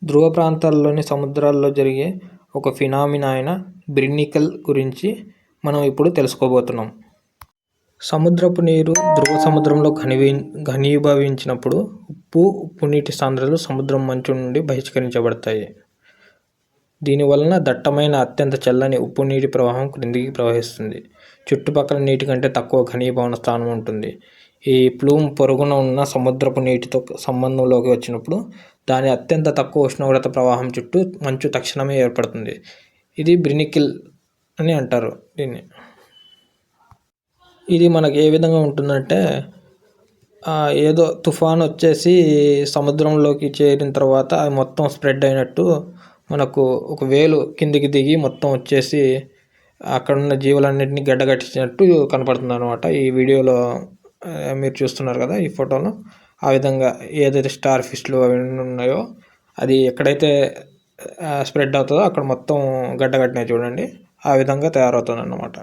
ధ్రువ ప్రాంతాల్లోని సముద్రాల్లో జరిగే ఒక ఫినామినా అయిన బ్రిన్నికల్ గురించి మనం ఇప్పుడు తెలుసుకోబోతున్నాం. సముద్రపు నీరు ధ్రువ సముద్రంలో ఘనీభవించినప్పుడు ఉప్పు నీటి సాంద్రతలు సముద్రం మంచు నుండి బహిష్కరించబడతాయి. దీనివలన దట్టమైన అత్యంత చల్లని ఉప్పు నీటి ప్రవాహం క్రిందికి ప్రవహిస్తుంది. చుట్టుపక్కల నీటి కంటే తక్కువ ఘనీభవన స్థానం ఉంటుంది. ఈ ప్లూమ్ పొరుగున ఉన్న సముద్రపు నీటితో సంబంధంలోకి వచ్చినప్పుడు దాని అత్యంత తక్కువ ఉష్ణోగ్రత ప్రవాహం చుట్టూ మంచు తక్షణమే ఏర్పడుతుంది. ఇది బ్రినికిల్ అని అంటారు దీన్ని. ఇది మనకి ఏ విధంగా ఉంటుందంటే, ఏదో తుఫాన్ వచ్చేసి సముద్రంలోకి చేరిన తర్వాత అది మొత్తం స్ప్రెడ్ అయినట్టు మనకు ఒక వేలు కిందికి దిగి మొత్తం వచ్చేసి అక్కడున్న జీవులన్నింటినీ గడ్డగట్టించినట్టు కనపడుతుంది అనమాట. ఈ వీడియోలో మీరు చూస్తున్నారు కదా, ఈ ఫోటోలో ఆ విధంగా ఏదైతే స్టార్ ఫిష్లు అవి ఉన్నాయో అది ఎక్కడైతే స్ప్రెడ్ అవుతుందో అక్కడ మొత్తం గడ్డగట్టినాయి చూడండి, ఆ విధంగా తయారవుతుంది అన్నమాట.